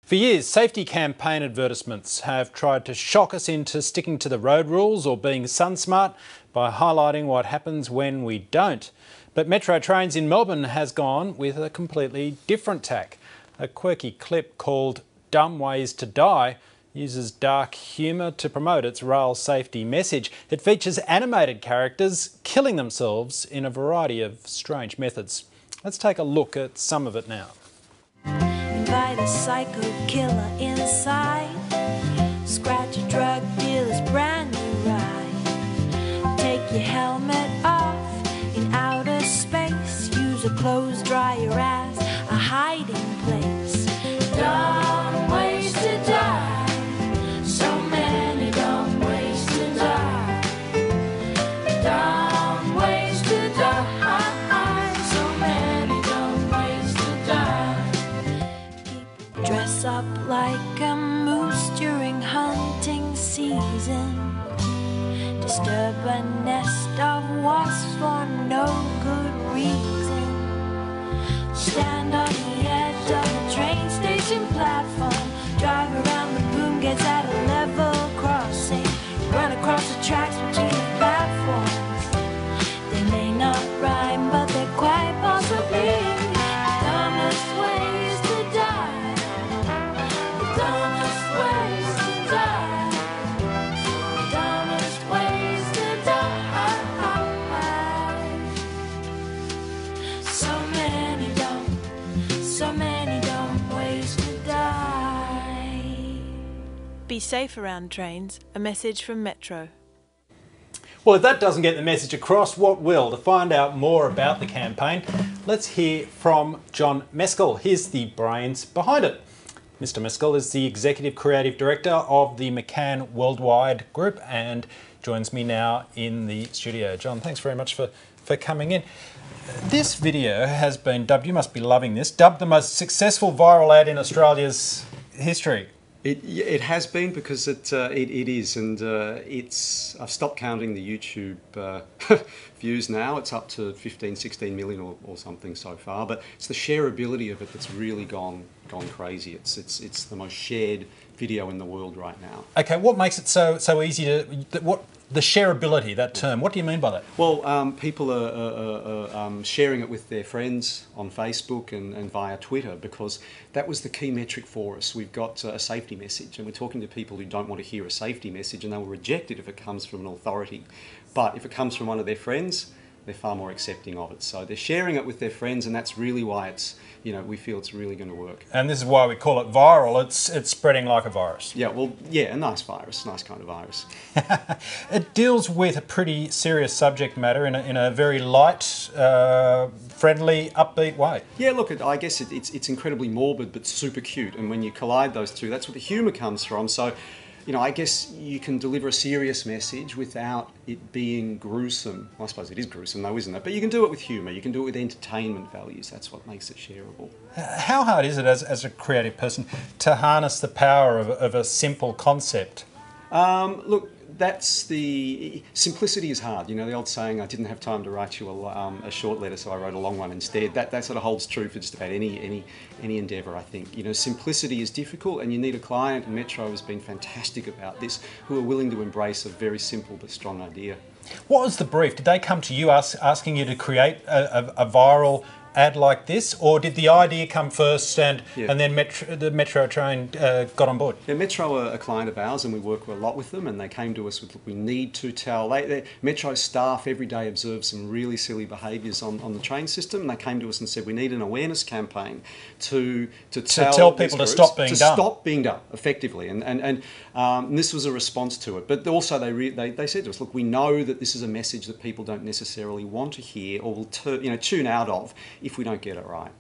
For years, safety campaign advertisements have tried to shock us into sticking to the road rules or being sun smart by highlighting what happens when we don't. But Metro Trains in Melbourne has gone with a completely different tack. A quirky clip called Dumb Ways to Die uses dark humour to promote its rail safety message. It features animated characters killing themselves in a variety of strange methods. Let's take a look at some of it now. Invite a psycho killer inside. Scratch a drug dealer's brand new ride. Take your helmet off in outer space. Use a clothes dryer as a hiding place. Dumb ways to die. So many dumb ways to die. Dumb ways to die. So many dumb ways to die. Dress up like a moose during hunting season. Disturb a nest of wasps for no good reason. Stand on the edge of a train station platform. Drive around the boom gates at a level crossing. Run across the tracks between the platforms. They may not rhyme, but they're quite possibly the dumbest ways to die. The dumbest ways to die. The dumbest ways to die. So many dumb ways to die. Be safe around trains, a message from Metro. Well, if that doesn't get the message across, what will? To find out more about the campaign, let's hear from John Meskel. He's the brains behind it. Mr. Meskel is the Executive Creative Director of the McCann Worldwide Group and joins me now in the studio. John, thanks very much for coming in. This video has been dubbed, you must be loving this, dubbed the most successful viral ad in Australia's history. It has been because it is, and I've stopped counting the YouTube views now. It's up to 15, 16 million or something so far, but it's the shareability of it that's really gone crazy. It's the most shared video in the world right now. Okay, what makes it so easy to, the shareability, that term, what do you mean by that? Well, people are sharing it with their friends on Facebook and via Twitter, because that was the key metric for us. We've got a safety message, and we're talking to people who don't want to hear a safety message, and they will reject it if it comes from an authority. But if it comes from one of their friends, they're far more accepting of it. So they're sharing it with their friends, and that's really why we feel it's really going to work. And this is why we call it viral. It's spreading like a virus. Yeah, well, yeah, a nice virus, nice kind of virus. It deals with a pretty serious subject matter in a very light, friendly, upbeat way. Yeah, look, I guess it's incredibly morbid but super cute, and when you collide those two, that's where the humour comes from. So, I guess you can deliver a serious message without it being gruesome. Well, I suppose it is gruesome though, isn't it? But you can do it with humour, you can do it with entertainment values. That's what makes it shareable. How hard is it as a creative person to harness the power of a simple concept? Look, that's the simplicity is hard. The old saying, "I didn't have time to write you a short letter, so I wrote a long one instead." That sort of holds true for just about any endeavour, I think. Simplicity is difficult, and you need a client, and Metro has been fantastic about this, who are willing to embrace a very simple but strong idea. What was the brief? Did they come to you asking you to create a viral ad like this, or did the idea come first and then the Metro Train got on board? Yeah, Metro are a client of ours, and we work a lot with them, and they came to us with, look, we need to tell. Metro staff every day observe some really silly behaviours on the train system, and they came to us and said, we need an awareness campaign to tell people to stop being dumb. Stop being dumb, effectively, and this was a response to it. But also they said to us, look, we know that this is a message that people don't necessarily want to hear or will tune out of if we don't get it right.